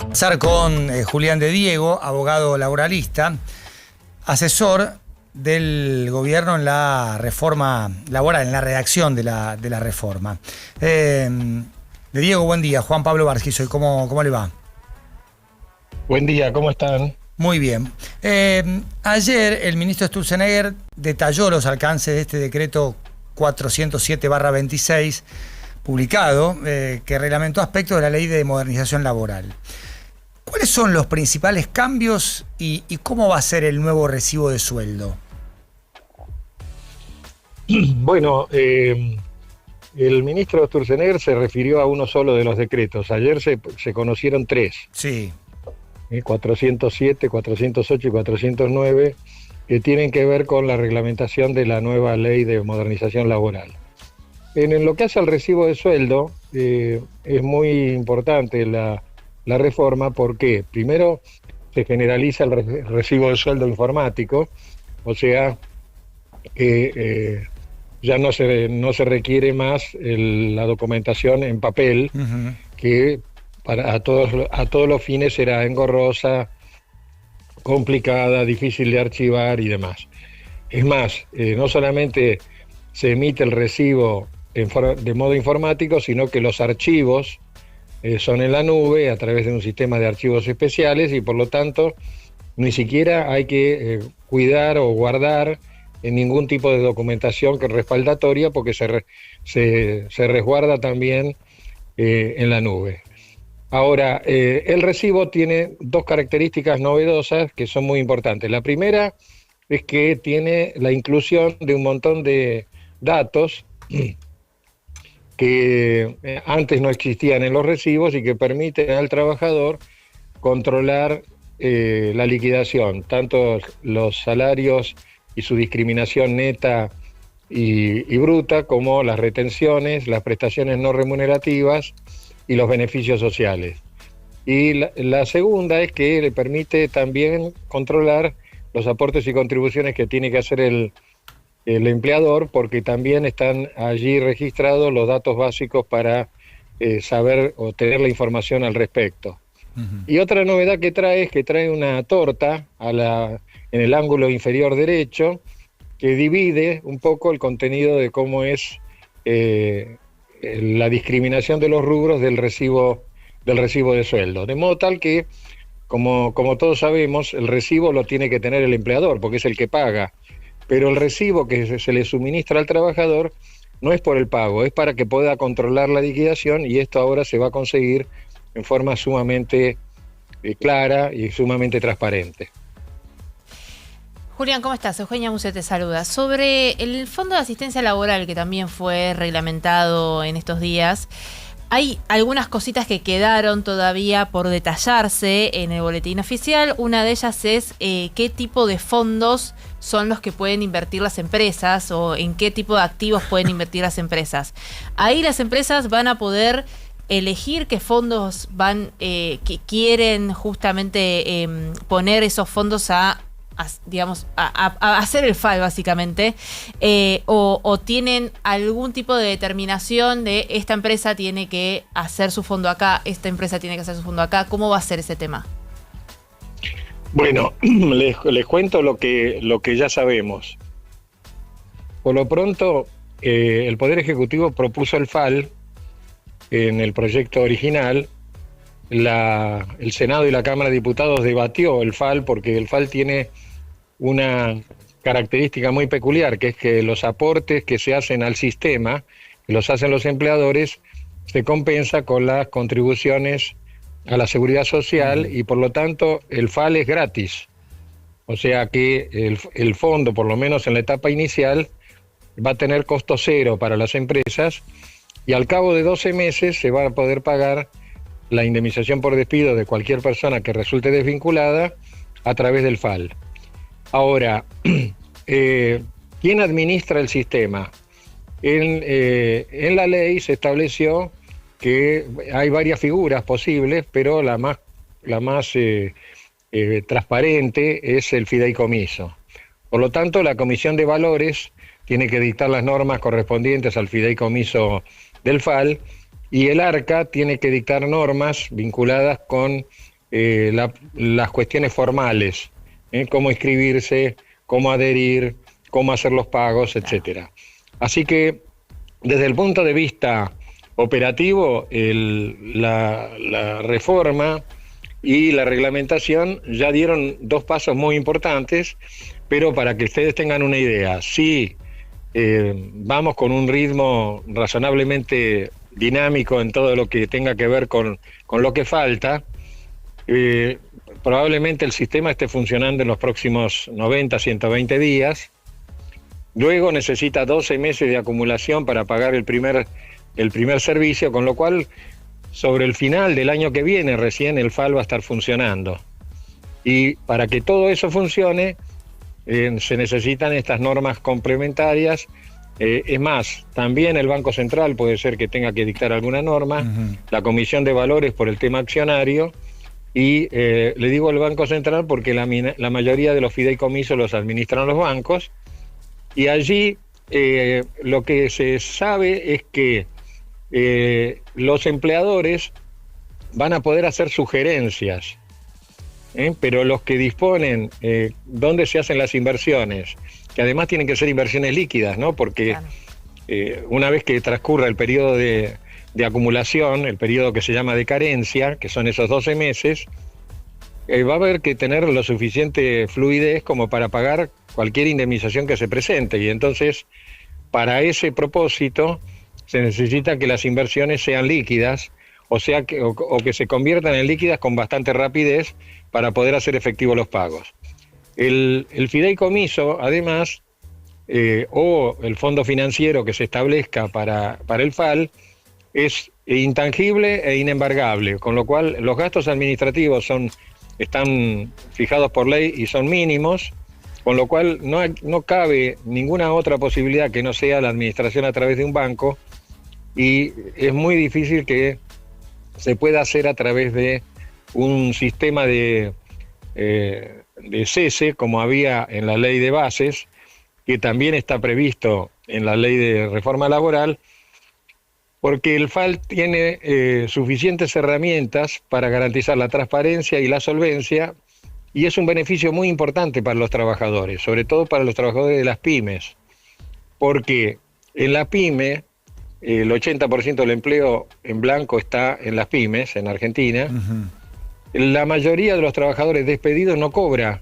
Conversar con Julián de Diego, abogado laboralista, asesor del gobierno en la reforma laboral, en la redacción de la reforma. De Diego, buen día. Juan Pablo Bargisoy, ¿cómo le va? Buen día, ¿cómo están? Muy bien. Ayer el ministro Sturzenegger detalló los alcances de este decreto 407/26, publicado, que reglamentó aspectos de la Ley de Modernización Laboral. ¿Cuáles son los principales cambios y cómo va a ser el nuevo recibo de sueldo? Bueno, el ministro Sturzenegger se refirió a uno solo de los decretos. Ayer se conocieron tres. Sí. 407, 408 y 409, que tienen que ver con la reglamentación de la nueva Ley de Modernización Laboral. En lo que hace al recibo de sueldo, es muy importante la reforma porque, primero, se generaliza el recibo de sueldo informático, o sea, que ya no se requiere más la documentación en papel, que a todos los fines será engorrosa, complicada, difícil de archivar y demás. Es más, no solamente se emite el recibo de modo informático, sino que los archivos son en la nube a través de un sistema de archivos especiales y por lo tanto ni siquiera hay que cuidar o guardar en ningún tipo de documentación que es respaldatoria porque se resguarda también en la nube. Ahora, el recibo tiene dos características novedosas que son muy importantes. La primera es que tiene la inclusión de un montón de datos que antes no existían en los recibos y que permiten al trabajador controlar la liquidación, tanto los salarios y su discriminación neta y bruta, como las retenciones, las prestaciones no remunerativas y los beneficios sociales. Y la segunda es que le permite también controlar los aportes y contribuciones que tiene que hacer el empleador, porque también están allí registrados los datos básicos para saber o tener la información al respecto. Y otra novedad que trae es que trae una torta en el ángulo inferior derecho que divide un poco el contenido de cómo es la discriminación de los rubros del recibo de sueldo. De modo tal que, como todos sabemos, el recibo lo tiene que tener el empleador porque es el que paga. Pero el recibo que se le suministra al trabajador no es por el pago, es para que pueda controlar la liquidación y esto ahora se va a conseguir en forma sumamente clara y sumamente transparente. Julián, ¿cómo estás? Eugenia Muset te saluda. Sobre el Fondo de Asistencia Laboral, que también fue reglamentado en estos días, hay algunas cositas que quedaron todavía por detallarse en el boletín oficial. Una de ellas es qué tipo de fondos son los que pueden invertir las empresas o en qué tipo de activos pueden invertir las empresas. Ahí las empresas van a poder elegir qué fondos que quieren justamente poner esos fondos a hacer el FAL básicamente, o tienen algún tipo de determinación de esta empresa tiene que hacer su fondo acá, esta empresa tiene que hacer su fondo acá. ¿Cómo va a ser ese tema? Bueno, les cuento lo que ya sabemos. Por lo pronto, el Poder Ejecutivo propuso el FAL en el proyecto original. El Senado y la Cámara de Diputados debatió el FAL porque el FAL tiene una característica muy peculiar, que es que los aportes que se hacen al sistema, que los hacen los empleadores, se compensa con las contribuciones a la seguridad social y por lo tanto el FAL es gratis. O sea que el fondo, por lo menos en la etapa inicial, va a tener costo cero para las empresas y al cabo de 12 meses se va a poder pagar la indemnización por despido de cualquier persona que resulte desvinculada a través del FAL. Ahora, ¿quién administra el sistema? En la ley se estableció que hay varias figuras posibles, pero la más transparente es el fideicomiso. Por lo tanto, la Comisión de Valores tiene que dictar las normas correspondientes al fideicomiso del FAL y el ARCA tiene que dictar normas vinculadas con las cuestiones formales, cómo inscribirse, cómo adherir, cómo hacer los pagos, etcétera. Así que desde el punto de vista operativo, la reforma y la reglamentación ya dieron 2 pasos muy importantes, pero para que ustedes tengan una idea, si vamos con un ritmo razonablemente dinámico en todo lo que tenga que ver con lo que falta, probablemente el sistema esté funcionando en los próximos 90, 120 días. Luego necesita 12 meses de acumulación para pagar el primer servicio, con lo cual sobre el final del año que viene recién el FAL va a estar funcionando. Y para que todo eso funcione, se necesitan estas normas complementarias. Es más, también el Banco Central puede ser que tenga que dictar alguna norma, la Comisión de Valores por el tema accionario, y le digo el Banco Central porque la mayoría de los fideicomisos los administran los bancos, y allí lo que se sabe es que los empleadores van a poder hacer sugerencias, pero los que disponen dónde se hacen las inversiones, que además tienen que ser inversiones líquidas, ¿no? Porque una vez que transcurra el periodo de acumulación, el periodo que se llama de carencia, que son esos 12 meses, va a haber que tener lo suficiente fluidez como para pagar cualquier indemnización que se presente, y entonces para ese propósito se necesita que las inversiones sean líquidas, o sea que se conviertan en líquidas con bastante rapidez para poder hacer efectivos los pagos. El fideicomiso, además, o el fondo financiero que se establezca para el FAL, es intangible e inembargable, con lo cual los gastos administrativos están fijados por ley y son mínimos, con lo cual no cabe ninguna otra posibilidad que no sea la administración a través de un banco, y es muy difícil que se pueda hacer a través de un sistema de cese, como había en la ley de bases, que también está previsto en la ley de reforma laboral, porque el FAL tiene suficientes herramientas para garantizar la transparencia y la solvencia, y es un beneficio muy importante para los trabajadores, sobre todo para los trabajadores de las pymes, porque en la pyme el 80% del empleo en blanco está en las pymes, en Argentina. La mayoría de los trabajadores despedidos no cobra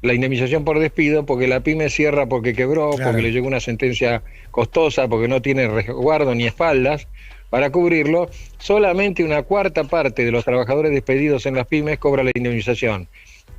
la indemnización por despido porque la pyme cierra porque quebró, porque le llegó una sentencia costosa, porque no tiene resguardo ni espaldas para cubrirlo. Solamente una cuarta parte de los trabajadores despedidos en las pymes cobra la indemnización.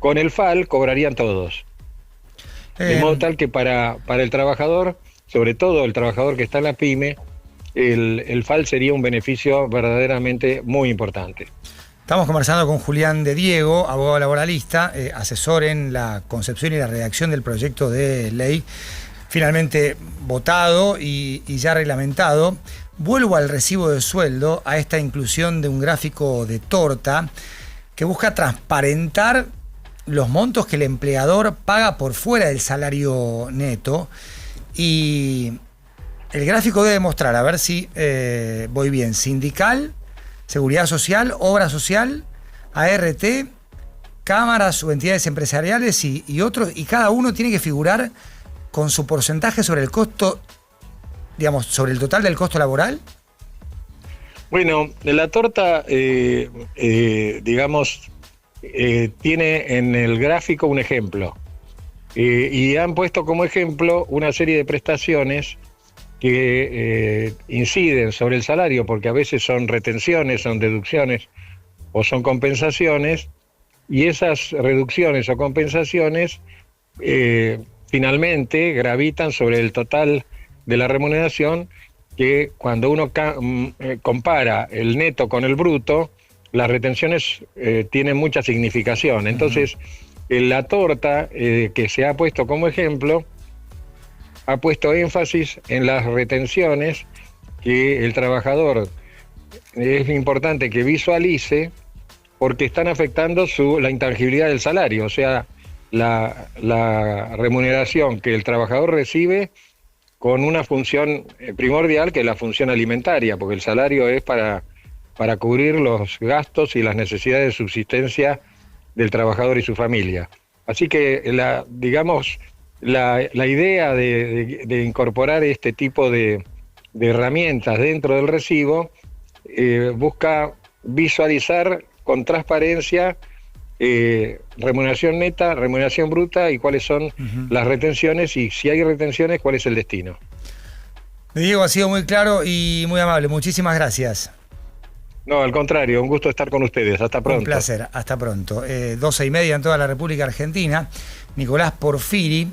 Con el FAL cobrarían todos. De modo tal que para el trabajador, sobre todo el trabajador que está en la pyme, el FAL sería un beneficio verdaderamente muy importante. Estamos conversando con Julián de Diego, abogado laboralista, asesor en la concepción y la redacción del proyecto de ley finalmente votado y ya reglamentado. Vuelvo al recibo de sueldo, a esta inclusión de un gráfico de torta que busca transparentar los montos que el empleador paga por fuera del salario neto, y el gráfico debe mostrar, a ver si voy bien, sindical, seguridad social, obra social, ART, cámaras o entidades empresariales y otros, y cada uno tiene que figurar con su porcentaje sobre el costo, digamos, sobre el total del costo laboral. Bueno, la torta, digamos, tiene en el gráfico un ejemplo, y han puesto como ejemplo una serie de prestaciones que inciden sobre el salario, porque a veces son retenciones, son deducciones o son compensaciones, y esas reducciones o compensaciones finalmente gravitan sobre el total de la remuneración, que cuando uno compara el neto con el bruto, las retenciones tienen mucha significación. Entonces, la torta que se ha puesto como ejemplo ha puesto énfasis en las retenciones que el trabajador es importante que visualice, porque están afectando la intangibilidad del salario, o sea, la remuneración que el trabajador recibe con una función primordial, que es la función alimentaria, porque el salario es para para cubrir los gastos y las necesidades de subsistencia del trabajador y su familia. Así que la idea de incorporar este tipo de herramientas dentro del recibo busca visualizar con transparencia remuneración neta, remuneración bruta y cuáles son las retenciones, y si hay retenciones, cuál es el destino. Diego, ha sido muy claro y muy amable. Muchísimas gracias. No, al contrario, un gusto estar con ustedes. Hasta pronto. Un placer, hasta pronto. 12:30 en toda la República Argentina. Nicolás Porfiri.